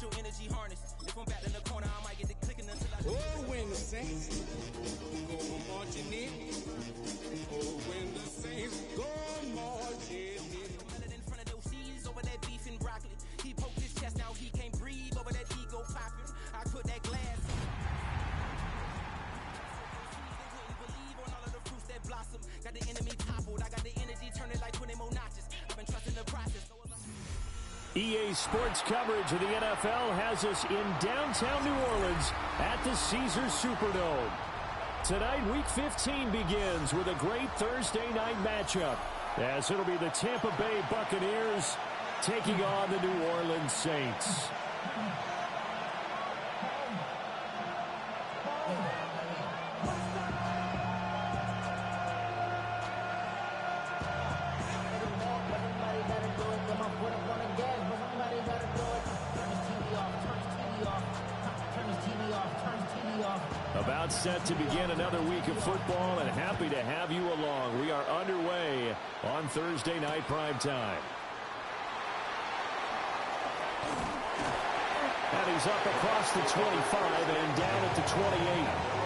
your energy harness. If I'm back in the corner, I might get the clicking until I... Oh, when the Saints go marching in. Oh, when the Saints go marching in. In front of those seas over that beef and broccoli. He poked his chest, now he can't breathe over that ego popping. I put that glass that blossom. Got the enemy toppled. I got the energy turning like 20 more notches. I've been trusting the process. EA Sports coverage of the NFL has us in downtown New Orleans at the Caesars Superdome. Tonight, Week 15 begins with a great Thursday night matchup, as it'll be the Tampa Bay Buccaneers taking on the New Orleans Saints. About set to begin another week of football, and happy to have you along. We are underway on Thursday night primetime. And he's up across the 25 and down at the 28.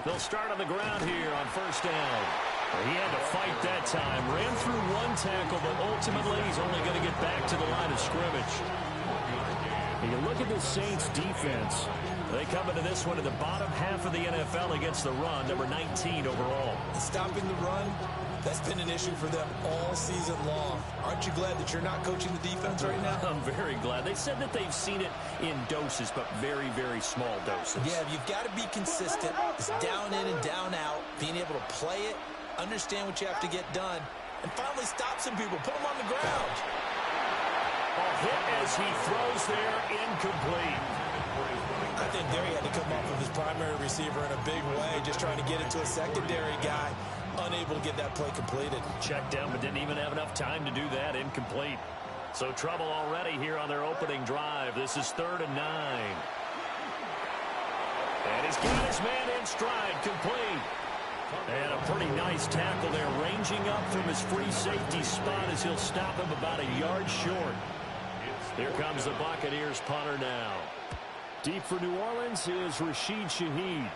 They'll start on the ground here on first down. He had to fight that time. Ran through one tackle, but ultimately he's only going to get back to the line of scrimmage. And you look at the Saints defense. They come into this one in the bottom half of the NFL against the run, number 19 overall. Stopping the run, that's been an issue for them all season long. Aren't you glad that you're not coaching the defense right now? I'm very glad. They said that they've seen it in doses, but very, very small doses. Yeah, you've got to be consistent. It's down in and down out, being able to play it, understand what you have to get done, and finally stop some people, put them on the ground. A hit as he throws there, incomplete. I think there he had to come off of his primary receiver in a big way, just trying to get it to a secondary guy, unable to get that play completed. Checked down, but didn't even have enough time to do that. Incomplete. So trouble already here on their opening drive. This is 3rd and 9. And he's got his man in stride, complete. And a pretty nice tackle there, ranging up from his free safety spot as he'll stop him about a yard short. Here comes the Buccaneers punter now. Deep for New Orleans is Rashid Shaheed.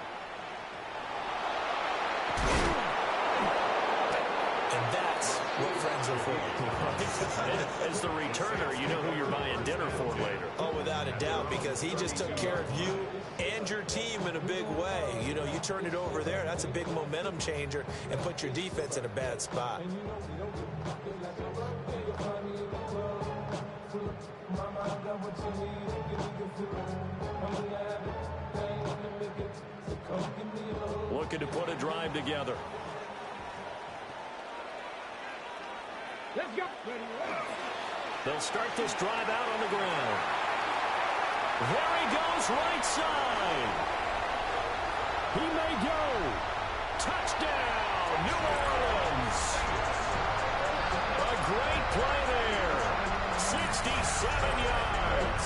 And that's what friends are for. As the returner, you know who you're buying dinner for later. Oh, without a doubt, because he just took care of you and your team in a big way. You know, you turn it over there, that's a big momentum changer, and put your defense in a bad spot. Looking to put a drive together. Let's go. They'll start this drive out on the ground. There he goes, right side. He may go. Touchdown, New Orleans. A great play there. 67 yards.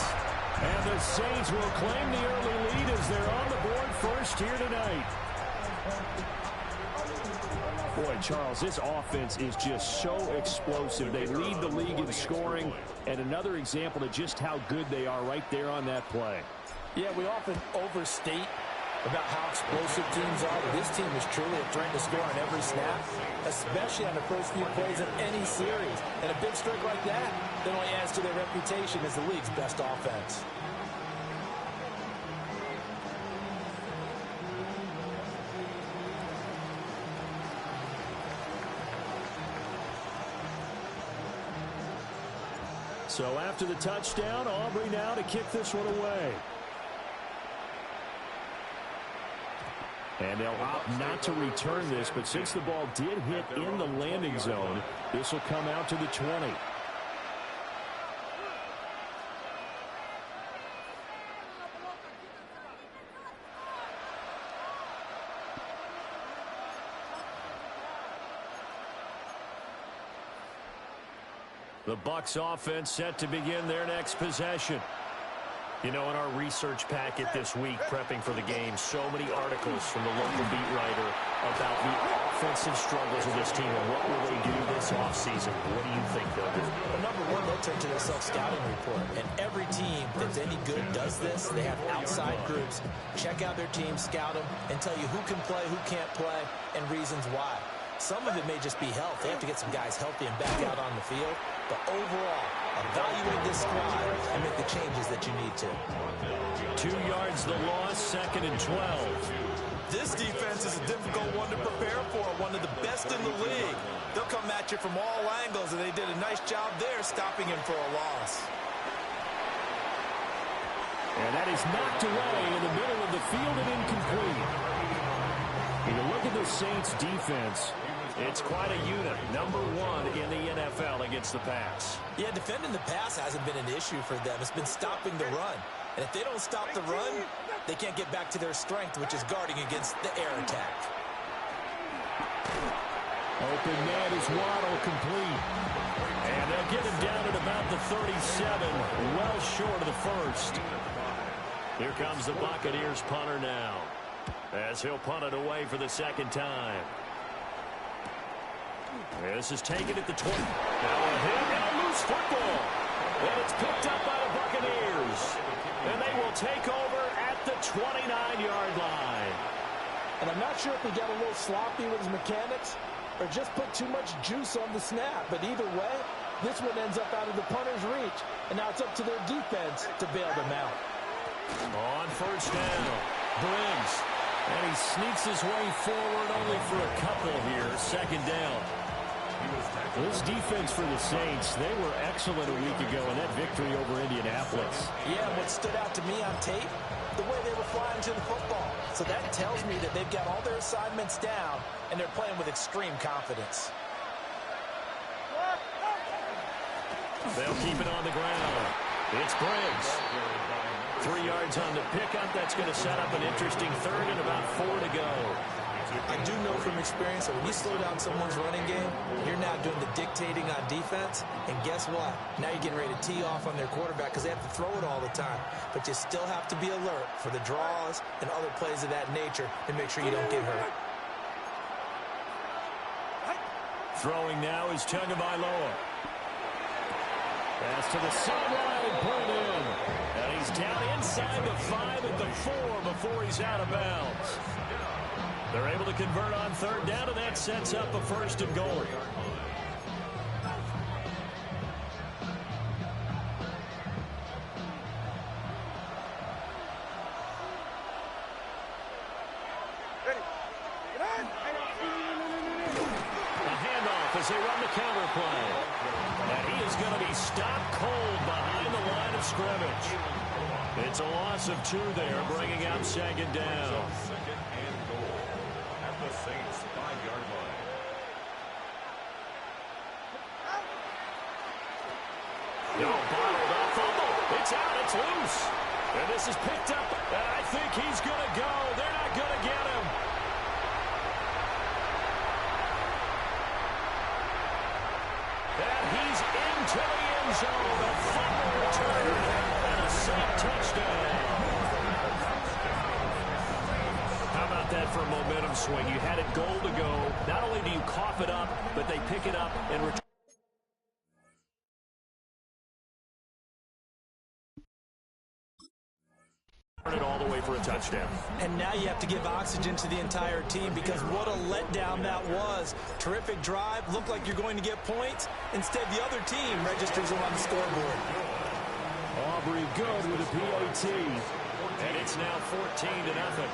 And the Saints will claim the early lead as they're on the board first here tonight. Boy, Charles, this offense is just so explosive. They lead the league in scoring, and another example of just how good they are right there on that play. Yeah, we often overstate about how explosive teams are, but this team is truly a threat to score on every snap, especially on the first few plays of any series. And a big streak like that only adds to their reputation as the league's best offense. So after the touchdown, Aubrey now to kick this one away. And they'll opt not to return this, but since the ball did hit in the landing zone, this will come out to the 20. The Bucs offense set to begin their next possession. You know, in our research packet this week, prepping for the game, so many articles from the local beat writer about the offensive struggles of this team and what will they do this offseason. What do you think they'll do? Well, number one, they'll turn to their self-scouting report. And every team that's any good does this. They have outside groups. Check out their team, scout them, and tell you who can play, who can't play, and reasons why. Some of it may just be health. They have to get some guys healthy and back out on the field. But overall, evaluate this squad and make the changes that you need to. 2 yards the loss, 2nd and 12. This defense is a difficult one to prepare for, one of the best in the league. They'll come at you from all angles, and they did a nice job there stopping him for a loss. And that is knocked away in the middle of the field and incomplete. When you look at the Saints defense, it's quite a unit. Number 1 in the NFL against the pass. Yeah, defending the pass hasn't been an issue for them. It's been stopping the run. And if they don't stop the run, they can't get back to their strength, which is guarding against the air attack. Open man is Waddle, complete. And they'll get him down at about the 37, well short of the first. Here comes the Buccaneers punter now, as he'll punt it away for the second time. This is taken at the 20. Now a hit and a loose football. And it's picked up by the Buccaneers. And they will take over at the 29-yard line. And I'm not sure if he got a little sloppy with his mechanics or just put too much juice on the snap. But either way, this one ends up out of the punter's reach. And now it's up to their defense to bail them out. On first down, Briggs. And he sneaks his way forward only for a couple here. Second down. This defense for the Saints, they were excellent a week ago in that victory over Indianapolis. Yeah, what stood out to me on tape, the way they were flying to the football. So that tells me that they've got all their assignments down, and they're playing with extreme confidence. They'll keep it on the ground. It's Briggs. 3 yards on the pickup. That's going to set up an interesting third and about 4 to go. I do know from experience that when you slow down someone's running game, you're now doing the dictating on defense. And guess what? Now you're getting ready to tee off on their quarterback because they have to throw it all the time. But you still have to be alert for the draws and other plays of that nature to make sure you don't get hurt. Throwing now is Tagovailoa. Pass to the sideline and pulled in. And he's down inside the 5 at the 4 before he's out of bounds. They're able to convert on third down, and that sets up a first and goal. A handoff as they run the counter play. And he is going to be stopped cold behind the line of scrimmage. It's a loss of 2 there, bringing up second down. Saints 5-yard line. No, bottled up, fumble. It's out, it's loose. And this is picked up, and I think he's going to go. They're not going to get him. And he's into the end zone. A fumble return and a safe touchdown. How about that for a momentum swing? You had it goal to go. Not only do you cough it up, but they pick it up and return. It all the way for a touchdown. And now you have to give oxygen to the entire team because what a letdown that was. Terrific drive. Looked like you're going to get points. Instead, the other team registers them on the scoreboard. Aubrey good with a PAT. And it's now 14-0.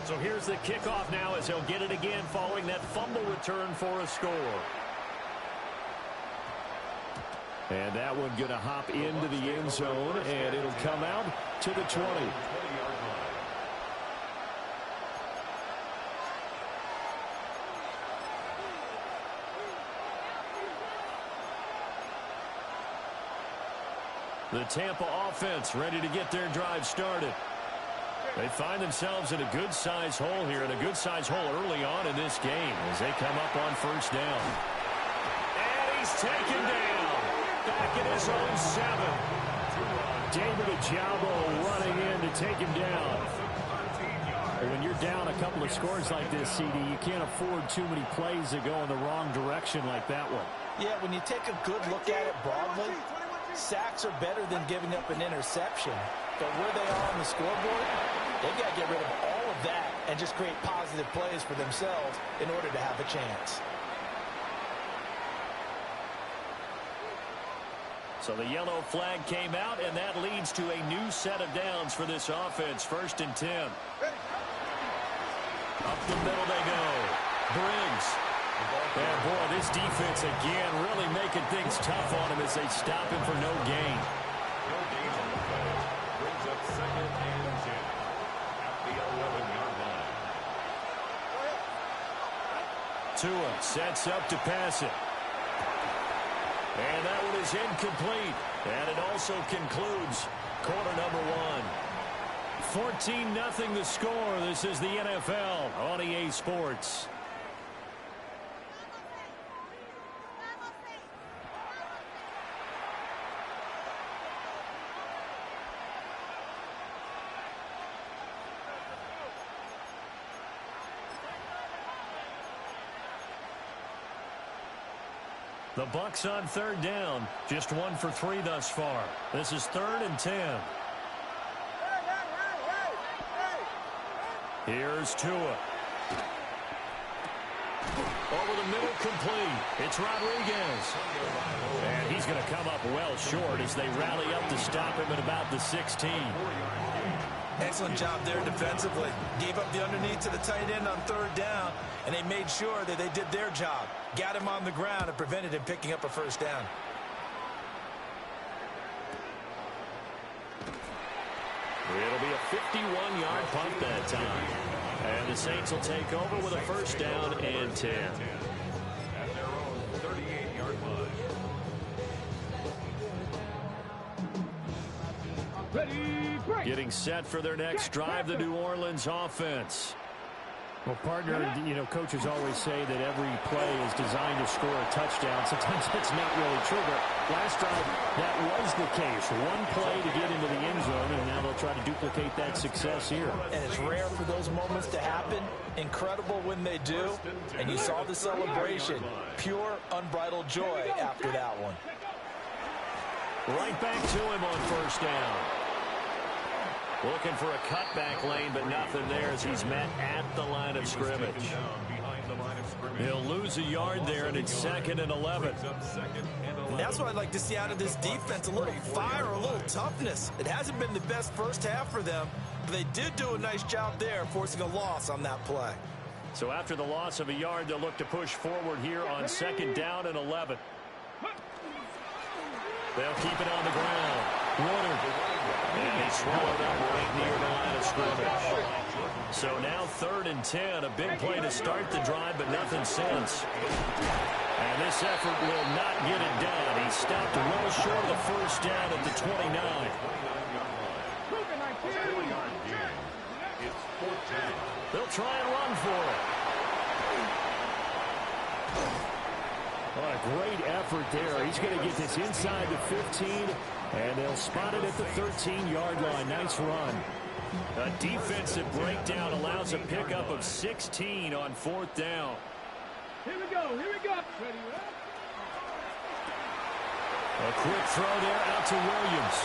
So here's the kickoff now as he'll get it again following that fumble return for a score. And that one going to hop into the end zone, and it'll come out to the 20. The Tampa offense ready to get their drive started. They find themselves in a good-sized hole here, and a good-sized hole early on in this game as they come up on first down. And he's taken down back in his own 7. David Ojabo running in to take him down. When you're down a couple of scores like this, CD, you can't afford too many plays that go in the wrong direction like that one. Yeah, when you take a good look at it broadly, sacks are better than giving up an interception. But where they are on the scoreboard, they've got to get rid of all of that and just create positive plays for themselves in order to have a chance. So the yellow flag came out, and that leads to a new set of downs for this offense. 1st and 10. Up the middle they go. Briggs. And boy, this defense again really making things tough on him as they stop him for no gain. No gain on the play. Brings up 2nd and 10 at the 11-yard line. Tua sets up to pass it. And that one is incomplete. And it also concludes quarter number 1. 14-0 the score. This is the NFL on EA Sports. The Bucs on 3rd down. Just 1 for 3 thus far. This is 3rd and 10. Here's Tua. Over the middle, complete. It's Rodriguez. And he's going to come up well short as they rally up to stop him at about the 16. Excellent job there defensively. Gave up the underneath to the tight end on 3rd down, and they made sure that they did their job. Got him on the ground and prevented him picking up a 1st down. It'll be a 51-yard punt that time. And the Saints will take over with a 1st down and 10. At their own 38-yard line. Ready, break. Getting set for their next drive, the New Orleans offense. Well, partner, you know, coaches always say that every play is designed to score a touchdown. Sometimes that's not really true, but last drive, that was the case. One play to get into the end zone, and now they'll try to duplicate that success here. And it's rare for those moments to happen. Incredible when they do. And you saw the celebration. Pure, unbridled joy after that one. Right back to him on 1st down. Looking for a cutback lane, but nothing there as he's met at the line of scrimmage. He'll lose a yard there, and it's 2nd and 11. And that's what I'd like to see out of this defense, a little fire, a little toughness. It hasn't been the best first half for them, but they did do a nice job there, forcing a loss on that play. So after the loss of a yard, they'll look to push forward here on 2nd down and 11. They'll keep it on the ground. Woodard. And he swallowed up right near the line of scrimmage. So now 3rd and 10. A big play to start the drive, but nothing since. And this effort will not get it done. He stopped well short of the 1st down at the 29. They'll try and run for it. Well, a great effort there. He's going to get this inside the 15, and they'll spot it at the 13-yard line. Nice run. A defensive breakdown allows a pickup of 16 on 4th down. Here we go. Here we go. Ready, A quick throw there out to Williams.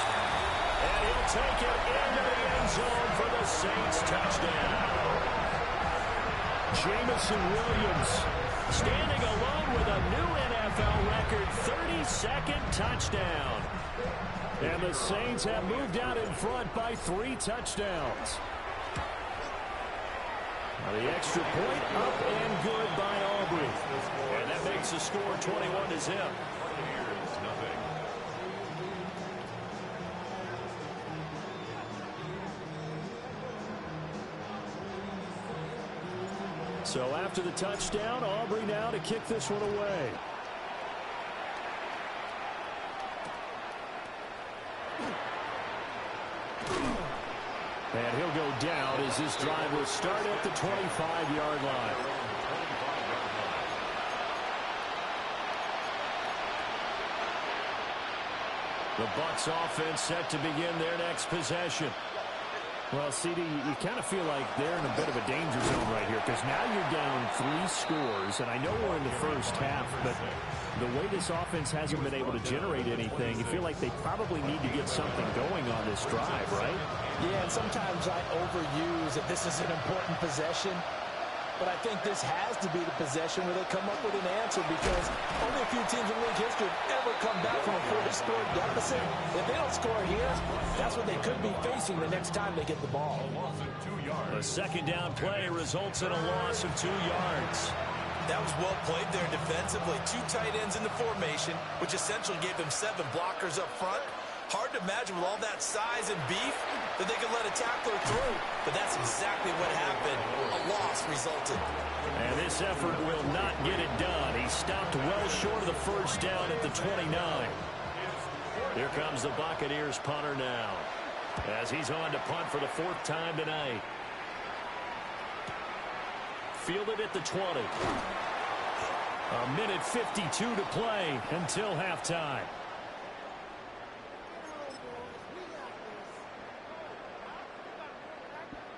And he'll take it into the end zone for the Saints touchdown. Jamison Williams standing alone with a new NFL record 32nd touchdown. And the Saints have moved out in front by 3 touchdowns. The extra point up and good by Aubrey. And that makes the score 21-0. So after the touchdown, Aubrey now to kick this one away. And he'll go down as this drive will start at the 25-yard line. The Bucs offense set to begin their next possession. Well, CD, you kind of feel like they're in a bit of a danger zone right here because now you're down 3 scores, and I know we're in the first half, but the way this offense hasn't been able to generate anything, you feel like they probably need to get something going on this drive, right? Yeah, and sometimes I overuse that this is an important possession, but I think this has to be the possession where they come up with an answer because only a few teams in league history have ever come back from a 4-score deficit. If they don't score here, that's what they could be facing the next time they get the ball. A second down play results in a loss of 2 yards. That was well played there defensively. 2 tight ends in the formation, which essentially gave them 7 blockers up front. Hard to imagine with all that size and beef that they could let a tackler through. But that's exactly what happened. A loss resulted. And this effort will not get it done. He stopped well short of the first down at the 29. Here comes the Buccaneers punter now, as he's on to punt for the 4th time tonight. Fielded at the 20. A minute 52 to play until halftime.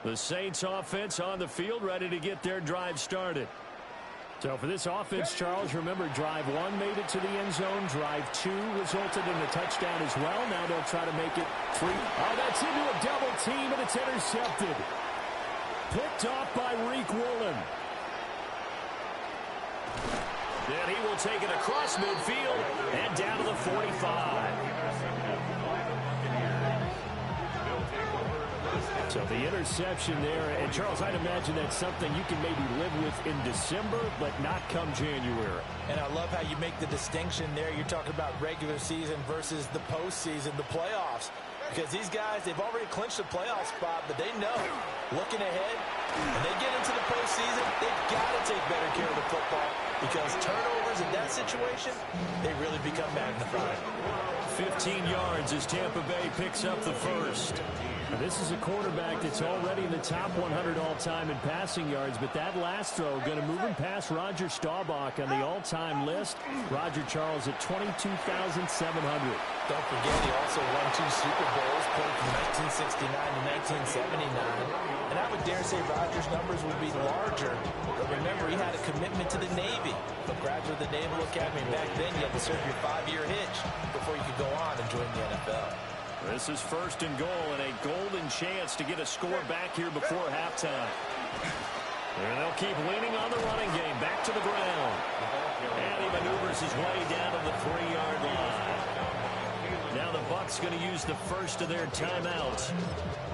The Saints offense on the field ready to get their drive started. So for this offense, Charles, remember drive 1 made it to the end zone. Drive 2 resulted in a touchdown as well. Now they'll try to make it 3. Oh, that's into a double team, and it's intercepted. Picked off by Reek Woolen. Then he will take it across midfield and down to the 45. So the interception there, and Charles, I'd imagine that's something you can maybe live with in December, but not come January. And I love how you make the distinction there. You're talking about regular season versus the postseason, the playoffs. Because these guys, they've already clinched the playoff spot, but they know, looking ahead, when they get into the postseason, they've got to take better care of the football because turnovers in that situation, they really become magnified. 15 yards as Tampa Bay picks up the first. Now, this is a quarterback that's already in the top 100 all-time in passing yards, but that last throw going to move him past Roger Staubach on the all-time list. Roger Charles at 22,700. Don't forget, he also won 2 Super Bowls, played from 1969 to 1979. And I would dare say Roger's numbers would be larger. But remember, he had a commitment to the Navy, a graduate of the Naval Academy. Back then, you had to serve your 5-year hitch before you could go on and join the NFL. This is 1st and goal, and a golden chance to get a score back here before halftime. And they'll keep leaning on the running game. Back to the ground. And he maneuvers his way down to the 3-yard line. Now the Bucs going to use the first of their timeouts,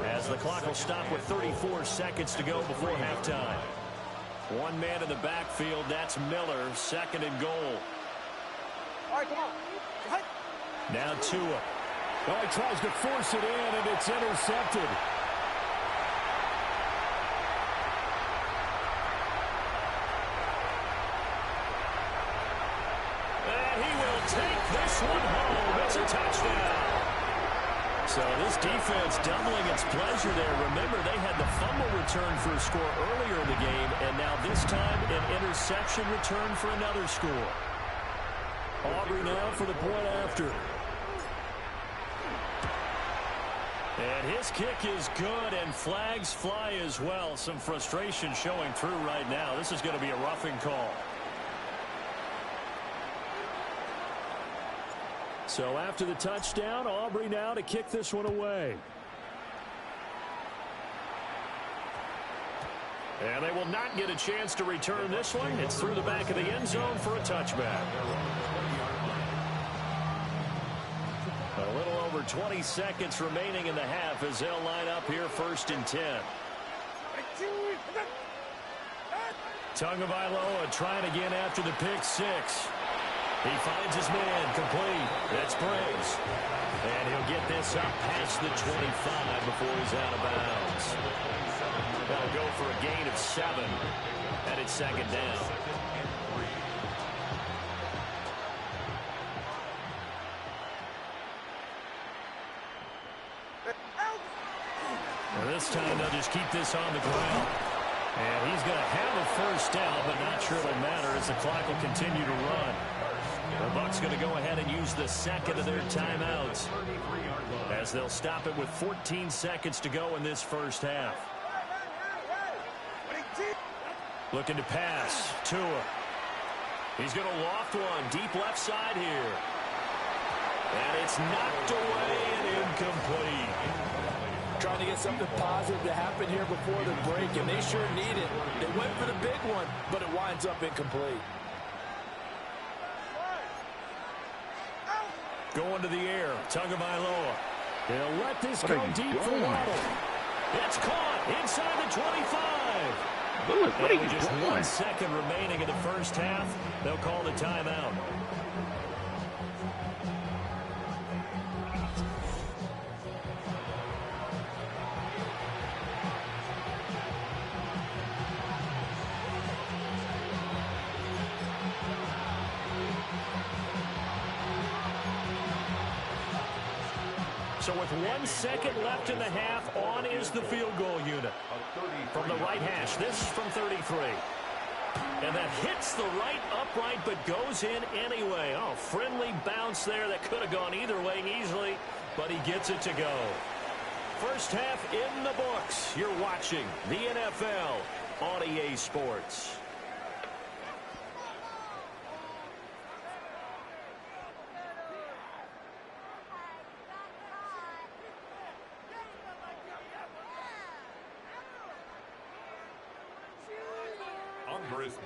as the clock will stop with 34 seconds to go before halftime. 1 man in the backfield. That's Miller. 2nd and goal. All right, come on. Now Tua. Oh, he tries to force it in, and it's intercepted. And he will take this one home. It's a touchdown. So this defense doubling its pleasure there. Remember, they had the fumble return for a score earlier in the game, and now this time an interception return for another score. Aubrey now for the point after. And his kick is good, and flags fly as well. Some frustration showing through right now. This is going to be a roughing call. So after the touchdown, Aubrey now to kick this one away. And they will not get a chance to return this one. It's through the back of the end zone for a touchback. A little over 20 seconds remaining in the half as they'll line up here 1st and 10. Tagovailoa trying again after the pick six. He finds his man complete. That's Briggs. And he'll get this up past the 25 before he's out of bounds. That'll go for a gain of 7. And it's second down. Well, this time they'll just keep this on the ground. And he's going to have a first down, but not sure it'll matter as the clock will continue to run. The Bucs going to go ahead and use the second of their timeouts as they'll stop it with 14 seconds to go in this first half. Looking to pass. Tua. He's going to loft one deep left side here. And it's knocked away and incomplete. Trying to get something positive to happen here before the break, and they sure need it. They went for the big one, but it winds up incomplete. Going to the air. Tagovailoa. They'll let this go deep for Waddle. It's caught inside the 25. What are you just doing? 1 second remaining in the first half. They'll call the timeout. So with 1 second left in the half, on is the field goal unit. From the right hash, this from 33. And that hits the right upright but goes in anyway. Oh, friendly bounce there that could have gone either way easily, but he gets it to go. First half in the books. You're watching the NFL on EA Sports.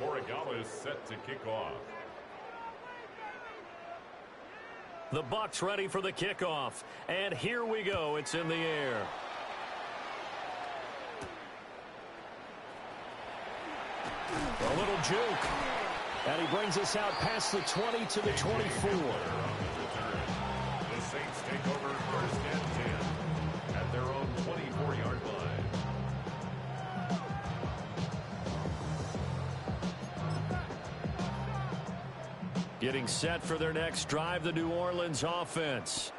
Morigama is set to kick off. The Bucs ready for the kickoff. And here we go. It's in the air. A little juke. And he brings us out past the 20 to the 24. The Saints take over first and 10 at their own 24-yard line. Getting set for their next drive, the New Orleans offense.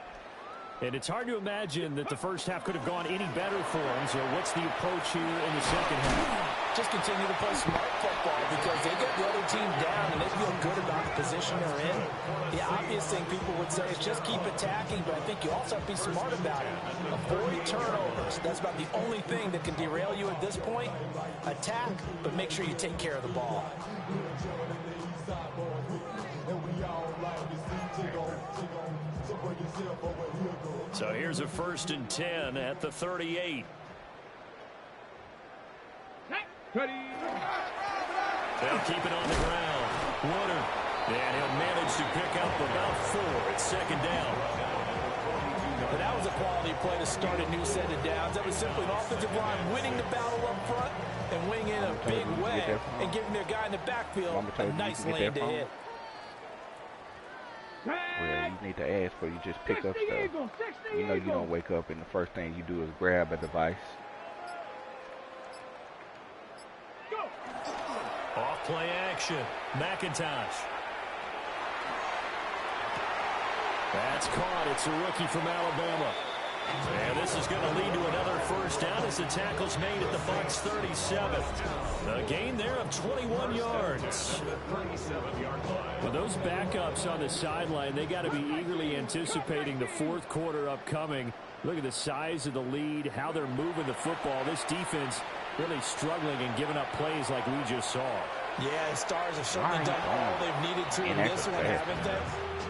And it's hard to imagine that the first half could have gone any better for them. So what's the approach here in the second half? Just continue to play smart football because they get the other team down and they feel good about the position they're in. The obvious thing people would say is just keep attacking, but I think you also have to be smart about it. Avoid turnovers. That's about the only thing that can derail you at this point. Attack, but make sure you take care of the ball. So here's a 1st and 10 at the 38. They'll keep it on the ground. Woodard. And he'll manage to pick up about 4. It's second down. But that was a quality play to start a new set of downs. That was simply an offensive line winning the battle up front and winning in a big way and giving their guy in the backfield a nice lane to hit. Well, you need to ask for you just pick up stuff. You know you don't wake up and the first thing you do is grab a device. Off play action. McIntosh. That's caught. It's a rookie from Alabama. And this is going to lead to another first down as the tackle's made at the Bucs 37. A gain there of 21 yards. With those backups on the sideline, they got to be eagerly anticipating the fourth quarter upcoming. Look at the size of the lead, how they're moving the football. This defense really struggling and giving up plays like we just saw. Yeah, the Stars have certainly done all they've needed to in this one, haven't they?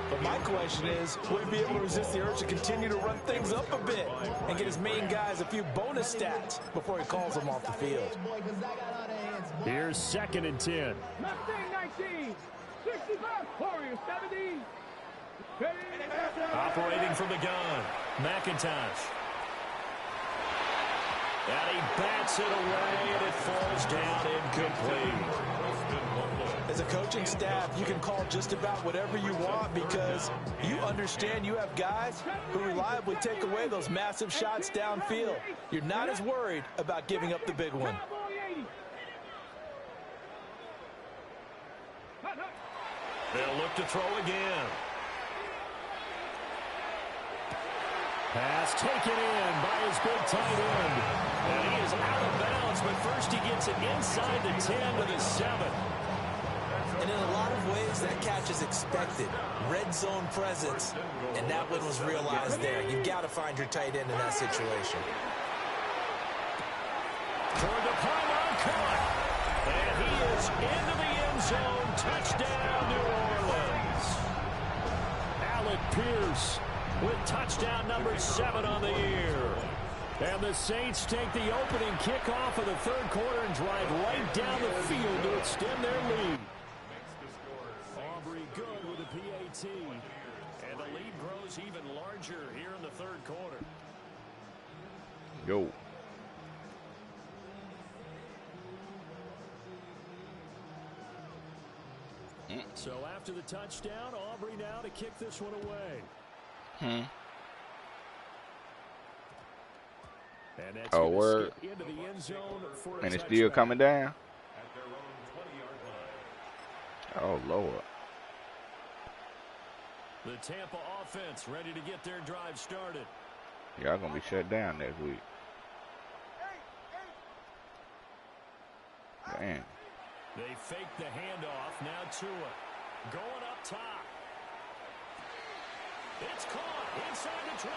But my question is, will he be able to resist the urge to continue to run things up a bit and get his main guys a few bonus stats before he calls them off the field? Here's 2nd and 10. Mustang 19, 65, Warriors 70. Operating from the gun, McIntosh. And he bats Gets it away, and it falls down incomplete. As a coaching staff, you can call just about whatever you want because you understand you have guys who reliably take away those massive shots downfield. You're not as worried about giving up the big one. They'll look to throw again. Pass taken in by his big tight end. And he is out of bounds, but first he gets it inside the 10 to the 7. And in a lot of ways, that catch is expected. Red zone presence, and that one was realized there. You've got to find your tight end in that situation. Toward the pylon, caught. And he is into the end zone. Touchdown, New Orleans. Alec Pierce with touchdown number 7 on the year. And the Saints take the opening kickoff of the third quarter and drive right down the field to extend their lead. Aubrey good with a PAT. And the lead grows even larger here in the third quarter. Yo. So after the touchdown, Aubrey now to kick this one away. And that's word. Into the end zone for And it's still coming down. Oh, Lord. The Tampa offense ready to get their drive started. Y'all going to be shut down next week. Damn. They fake the handoff. Now Tua going up top. It's caught inside the 25.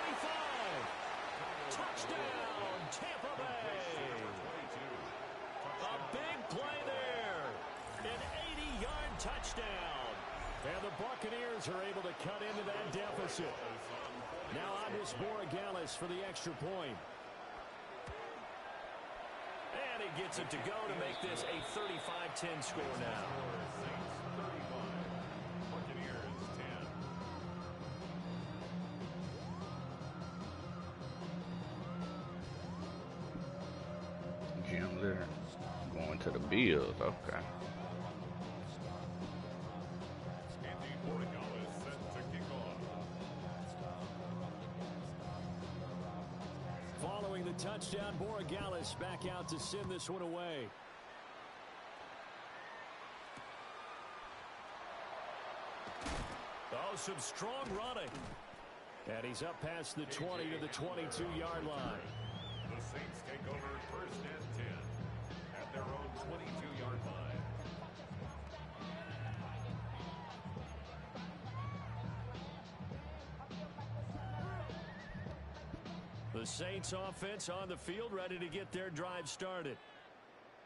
Touchdown, Tampa Bay. A big play there. An 80-yard touchdown. And the Buccaneers are able to cut into that deficit. Now Andres Borregales for the extra point. And he gets it to go to make this a 35-10 score now. Jim there going to the Bills. Okay. Following the touchdown, Borregales back out to send this one away. Oh, some strong running. And he's up past the 20 to the 22-yard line. The Saints take over first and 10 at their own 22-yard line. The Saints offense on the field ready to get their drive started.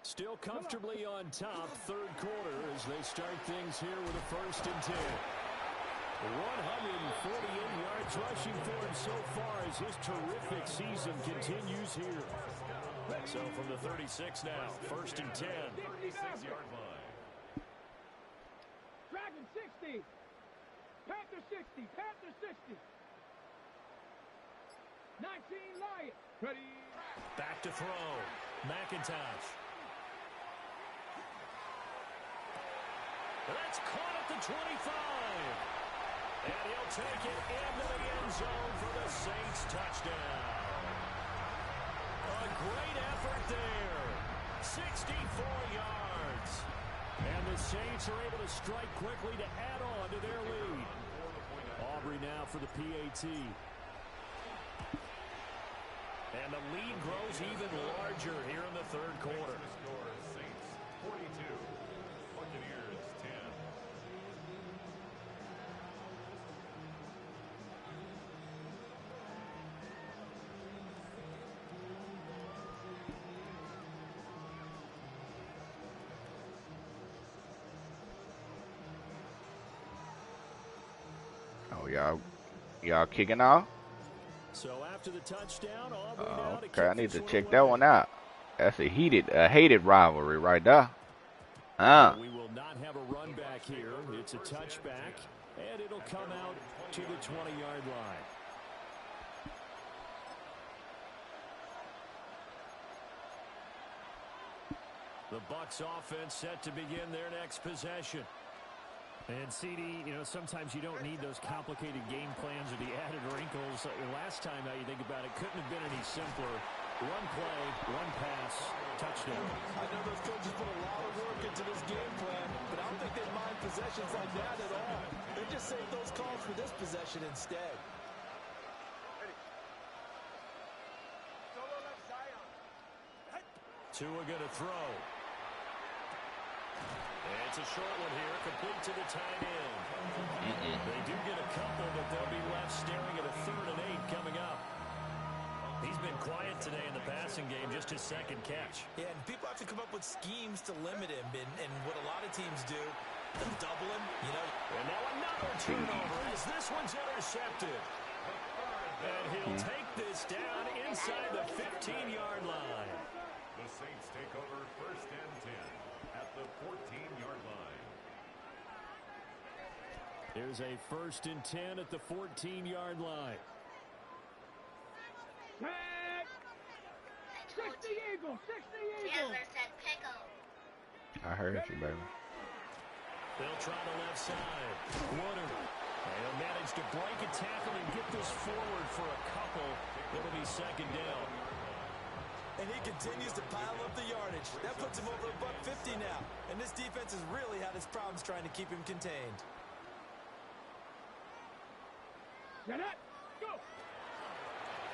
Still comfortably on top, third quarter as they start things here with a first and 10. 148 yards rushing for him so far as his terrific season continues here. So from the 36 now, first and 10. 36-yard line. Dragon 60. Panther 60. Panther 60. 19 Lion. Ready. Back to throw. McIntosh. That's caught at the 25. And he'll take it into the end zone for the Saints touchdown. A great effort there. 64 yards. And the Saints are able to strike quickly to add on to their lead. Aubrey now for the PAT. And the lead grows even larger here in the third quarter. Saints 42, Buccaneers 10. Oh, y'all kicking off? So after the touchdown, Aubrey now to okay, I kick need this to check away. that one out. That's a hated rivalry right there. We will not have a run back here. It's a touchback, and it'll come out to the 20-yard line. The Bucs offense set to begin their next possession. And CD, you know, sometimes you don't need those complicated game plans or the added wrinkles. Last time, now you think about it, couldn't have been any simpler. One play, one pass, touchdown. I know those coaches put a lot of work into this game plan, but I don't think they mind possessions like that at all. They just save those calls for this possession instead. Tua going to throw. And it's a short one here, complete to the tight end. They do get a couple, but they'll be left staring at a 3rd and 8 coming up. He's been quiet today in the passing game, just his second catch. Yeah, and people have to come up with schemes to limit him, and what a lot of teams do, they'll double him, you know. And now another turnover as this one's intercepted. And he'll take this down inside the 15-yard line. The Saints take over 1st and 10 at the 14-yard line. There's a 1st and 10 at the 14-yard line. 60 Eagles, 60 Eagles. I heard you, baby. They'll try the left side. Woodard. They'll manage to break a tackle and get this forward for a couple. It'll be 2nd down. And he continues to pile up the yardage. That puts him over $150 now. And this defense has really had its problems trying to keep him contained. Get it, go.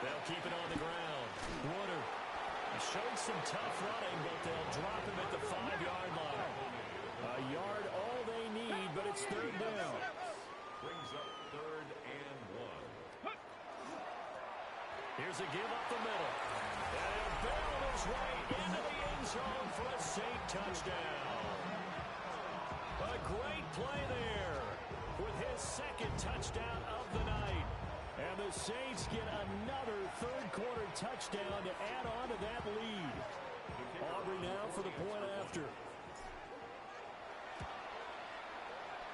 They'll keep it on the ground. Woodard. He showed some tough running, but they'll drop him at the 5-yard line. A yard all they need, but it's 3rd down. Brings up 3rd and 1. Here's a give up the middle. And he'll barrel his way into the end zone for a Saint touchdown. A great play there with his 2nd touchdown of the night. And the Saints get another 3rd quarter touchdown to add on to that lead. Aubrey now for the point after.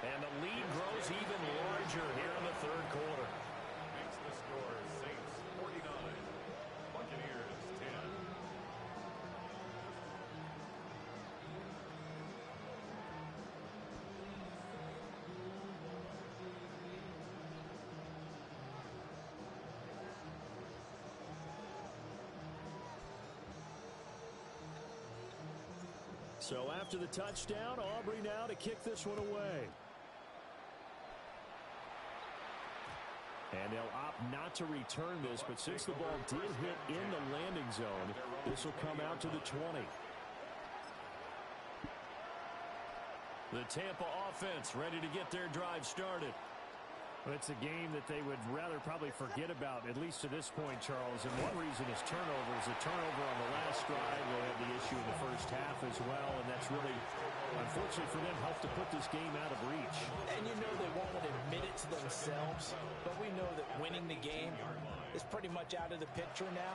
And the lead grows even larger here in the 3rd quarter. Makes the score Saints 49, Buccaneers 10. So after the touchdown, Aubrey now to kick this one away. And they'll opt not to return this, but since the ball did hit in the landing zone, this will come out to the 20. The Tampa offense ready to get their drive started. Well, it's a game that they would rather probably forget about, at least to this point, Charles. And one reason is turnovers. A turnover on the last drive will have the issue in the first half as well. And that's really, unfortunately for them, helped to put this game out of reach. And you know they won't admit it to themselves, but we know that winning the game is pretty much out of the picture now.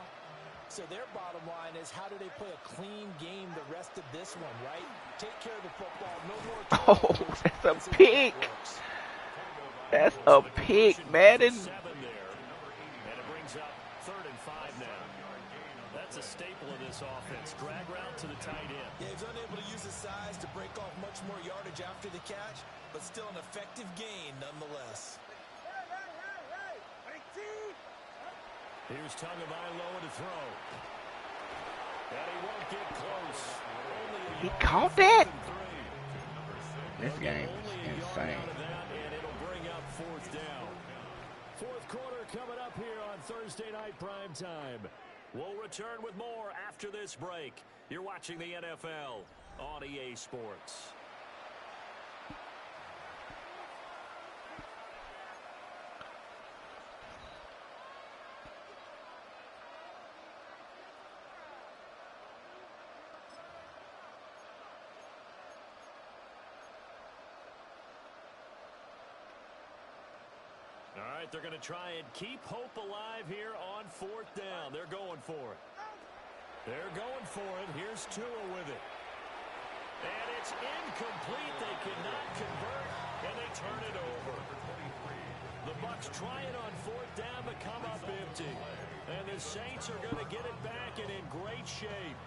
So their bottom line is, how do they play a clean game the rest of this one, right? Take care of the football, no more turnovers. Oh, that's a pick. That's a pick, Madden. And it brings up 3rd and 5 now. That's a staple of this offense. Drag route to the tight end. Yeah, he's unable to use his size to break off much more yardage after the catch, but still an effective gain nonetheless. Here's Tagovailoa to throw. And he won't get close. He caught that? This game is insane. And it'll bring up 4th down. 4th quarter coming up here on Thursday Night Prime Time. We'll return with more after this break. You're watching the NFL on EA Sports. All right, they're going to try and keep hope alive here on 4th down. They're going for it. They're going for it. Here's Tua with it. And it's incomplete. They cannot convert, and they turn it over. The Bucs try it on 4th down, but come up empty. And the Saints are going to get it back and in great shape.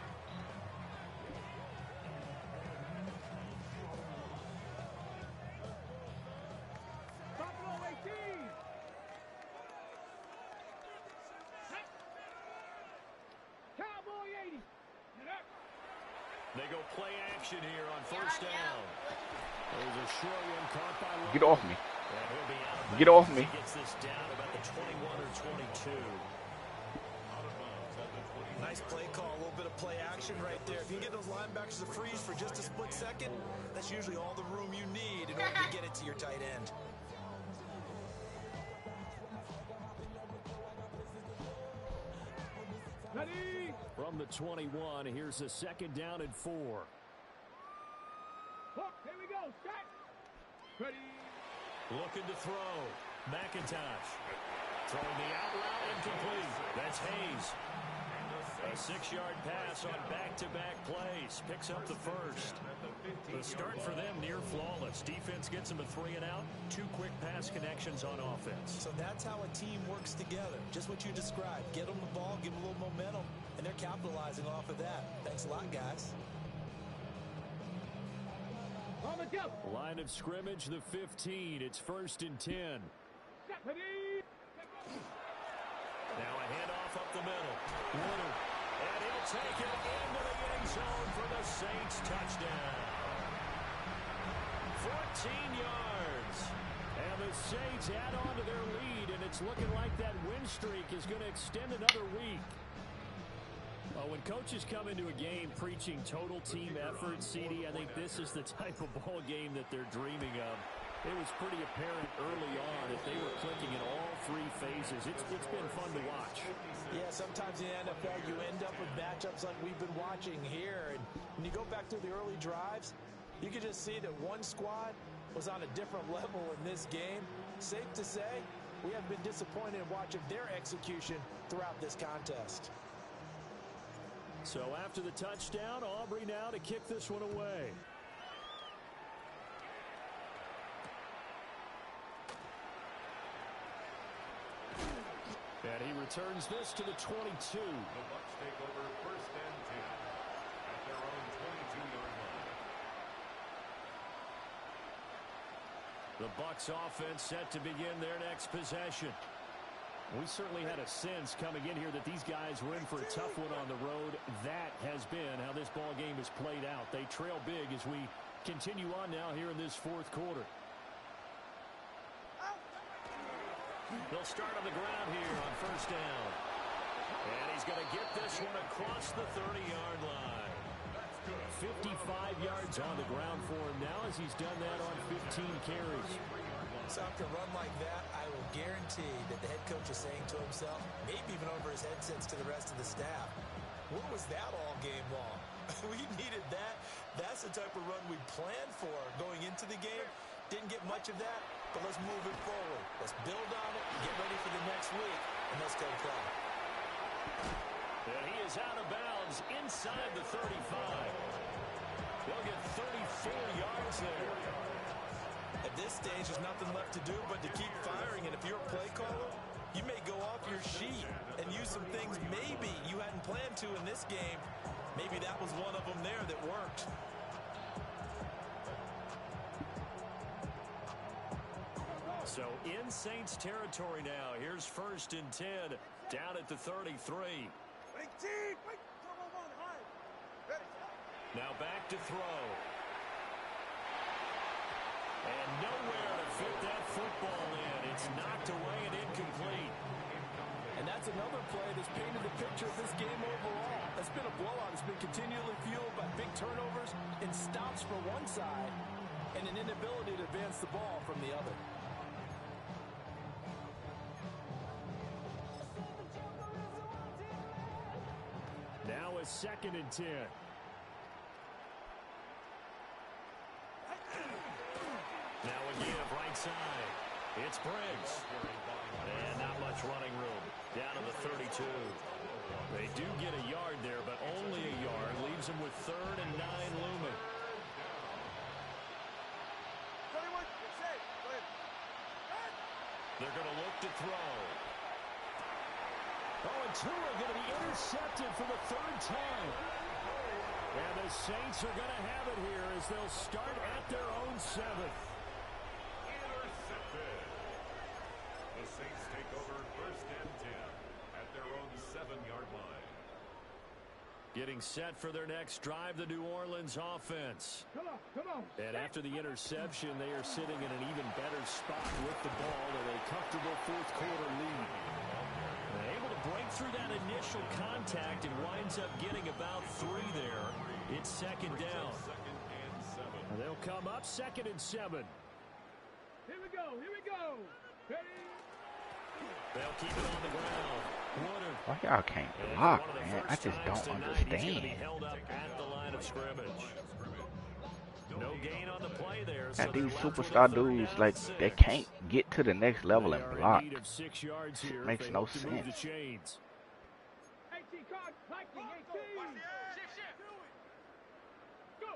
They go play action here on first down. There's a short one caught by Lowe. Get off me. And he'll be out of Get off bounds. me. He gets this down about the 21 or 22. Nice play call, a little bit of play action right there. If you can get those linebackers to freeze for just a split second, that's usually all the room you need in order to get it to your tight end. Ready? From the 21, here's a 2nd down and 4. Hook, here we go. Set. Ready? Looking to throw. McIntosh. Throwing the out route incomplete. That's Hayes. A 6-yard pass on back-to-back plays. Picks up the first. The start for them near flawless. Defense gets them a 3 and out. 2 quick pass connections on offense. So that's how a team works together. Just what you described. Get them the ball, give them a little momentum, and they're capitalizing off of that. Thanks a lot, guys. On the jump. Line of scrimmage, the 15. It's 1st and 10. Set. Ready? Now a handoff up the middle. Woodard. And he'll take it into the end zone for the Saints touchdown. 14 yards. And the Saints add on to their lead, and it's looking like that win streak is going to extend another week. When coaches come into a game preaching total team effort, CD, I think this is the type of ball game that they're dreaming of. It was pretty apparent early on that they were clicking in all 3 phases. It's been fun to watch. Yeah, sometimes in the NFL you end up with matchups like we've been watching here. And when you go back to the early drives, you can just see that one squad was on a different level in this game. Safe to say, we have been disappointed in watching their execution throughout this contest. So after the touchdown, Aubrey now to kick this one away. And he returns this to the 22. The Bucs take over 1st and 10 at their own 22-yard line. The Bucs offense set to begin their next possession. We certainly had a sense coming in here that these guys were in for a tough one on the road. That has been how this ball game has played out. They trail big as we continue on now here in this 4th quarter. They'll start on the ground here on 1st down. And he's going to get this one across the 30-yard line. 55 yards on the ground for him now as he's done that on 15 carries. So after a run like that, I will guarantee that the head coach is saying to himself, maybe even over his headsets to the rest of the staff, what was that all game long? We needed that. That's the type of run we planned for going into the game. Didn't get much of that, but let's move it forward. Let's build on it, get ready for the next week, and let's go play. And he is out of bounds inside the 35. They'll get 34 yards there. At this stage, there's nothing left to do but to keep firing, and if you're a play caller, you may go off your sheet and use some things maybe you hadn't planned to in this game. Maybe that was one of them there that worked. So in Saints territory now. Here's 1st and 10 down at the 33. Now back to throw. And nowhere to fit that football in. It's knocked away and incomplete. And that's another play that's painted the picture of this game overall. It's been a blowout. It's been continually fueled by big turnovers and stops for one side and an inability to advance the ball from the other. Now a 2nd and 10. Now a give right side. It's Briggs. And not much running room. Down to the 32. They do get a yard there, but only a yard. Leaves them with 3rd and 9 looming. They're going to look to throw. Oh, and Tua going to be intercepted for the 3rd time. And the Saints are going to have it here as they'll start at their own 7th. Intercepted. The Saints take over 1st and 10 at their own 7-yard line. Getting set for their next drive, the New Orleans offense. Come on. And after the interception, they are sitting in an even better spot with the ball at a comfortable fourth quarter lead. They're able to break through that initial contact and winds up getting about 3 there. It's second down. And they'll come up 2nd and 7. Here we go. Ready? They'll keep it on the ground. Why y'all can't block, man? I just don't understand. Held up at the line of scrimmage. No gain on the play there. Got these superstar dudes, like, they can't get to the next level and block. It makes no sense. 18 card, lightning, 18. Go.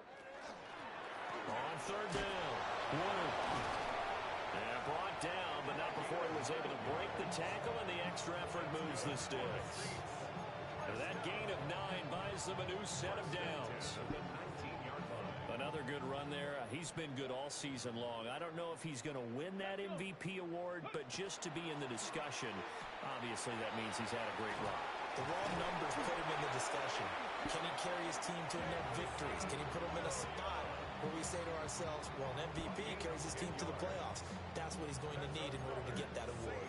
On 3rd down. Warner. And brought down, but not before he was able to break the tackle, and the extra effort moves the sticks. And that gain of 9 buys them a new set of downs. Another good run there. He's been good all season long. I don't know if he's going to win that MVP award, but just to be in the discussion, obviously that means he's had a great run. The raw numbers put him in the discussion. Can he carry his team to enough victories? Can he put them in a spot where we say to ourselves, well, an MVP carries his team to the playoffs. That's what he's going to need in order to get that award.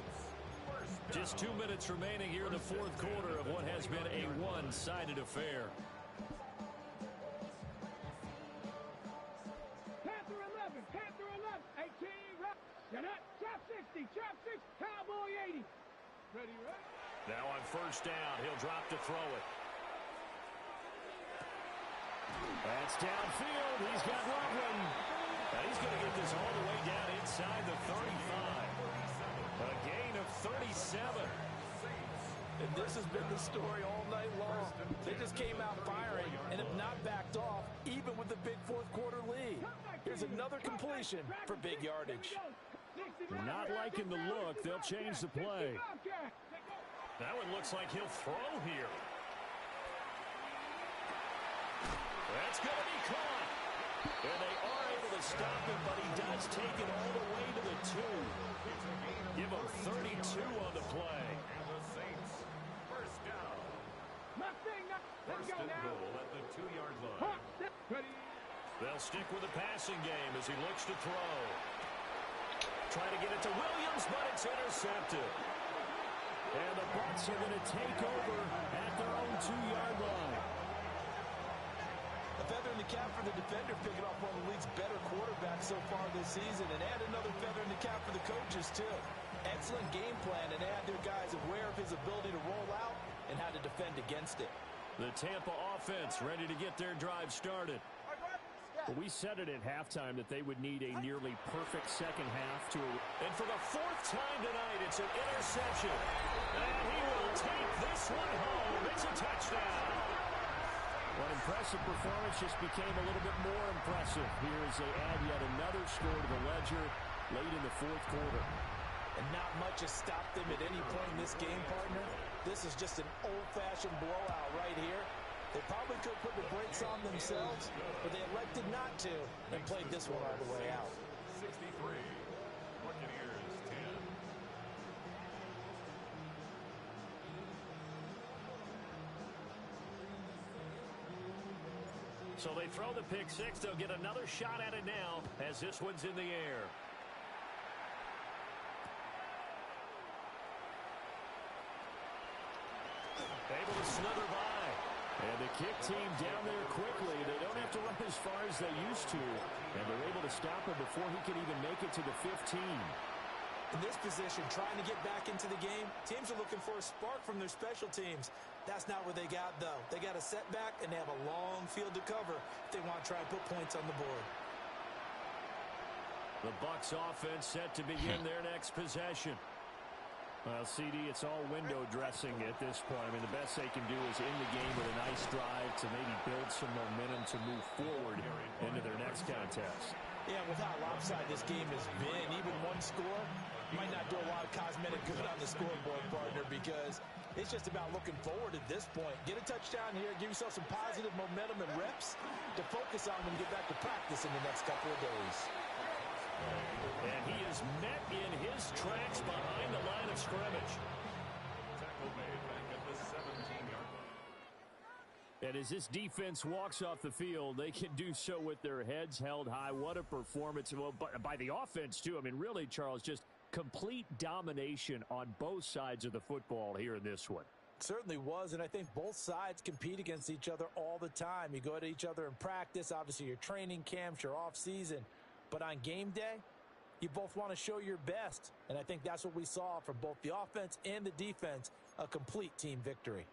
Just 2 minutes remaining here in the fourth quarter of what has been a one-sided affair. Panther 11, 18, right. Chop 60, Cowboy 80. Ready? Now on 1st down, he'll drop to throw it. That's downfield. He's got Loveland. He's going to get this all the way down inside the 35. A gain of 37. And this has been the story all night long. They just came out firing and have not backed off, even with the big fourth quarter lead. Here's another completion for big yardage. Not liking the look. They'll change the play. That one looks like he'll throw here. That's going to be caught. And they are able to stop him, but he does take it all the way to the 2. Give him 32 on the play. And the Saints, first down. First and goal at the 2-yard line. They'll stick with the passing game as he looks to throw. Trying to get it to Williams, but it's intercepted. And the Bucs are going to take over at their own 2-yard line. A feather in the cap for the defender, picking off one of the league's better quarterbacks so far this season, and add another feather in the cap for the coaches, too. Excellent game plan, and add their guys aware of his ability to roll out and how to defend against it. The Tampa offense ready to get their drive started. Well, we said it at halftime that they would need a nearly perfect second half to... And for the 4th time tonight, it's an interception. And he will take this one home. It's a touchdown. Well, impressive performance just became a little bit more impressive here as they add yet another score to the ledger late in the fourth quarter. And not much has stopped them at any point in this game, partner. This is just an old-fashioned blowout right here. They probably could put the brakes on themselves, but they elected not to and played this one all the way out. 63, Buccaneers 10. So they throw the pick 6. They'll get another shot at it now as this one's in the air. Able to slither by. And the kick team down there quickly. They don't have to run as far as they used to. And they're able to stop him before he can even make it to the 15. In this position, trying to get back into the game, teams are looking for a spark from their special teams. That's not what they got, though. They got a setback, and they have a long field to cover if they want to try and put points on the board. The Bucs offense set to begin their next possession. Well, CD, it's all window dressing at this point. I mean, the best they can do is end the game with a nice drive to maybe build some momentum to move forward into their next contest. Yeah, with how lopsided this game has been, even one score might not do a lot of cosmetic good on the scoreboard, partner, because it's just about looking forward at this point. Get a touchdown here, give yourself some positive momentum and reps to focus on when you get back to practice in the next couple of days. And he is met in his tracks behind the line of scrimmage. Tackle made back at the 17-yard line. And as this defense walks off the field, they can do so with their heads held high. What a performance. Well, by the offense, too. I mean, really, Charles, just complete domination on both sides of the football here in this one. It certainly was, and I think both sides compete against each other all the time. You go to each other in practice, obviously your training camps, your off-season. But on game day, you both want to show your best. And I think that's what we saw from both the offense and the defense, a complete team victory.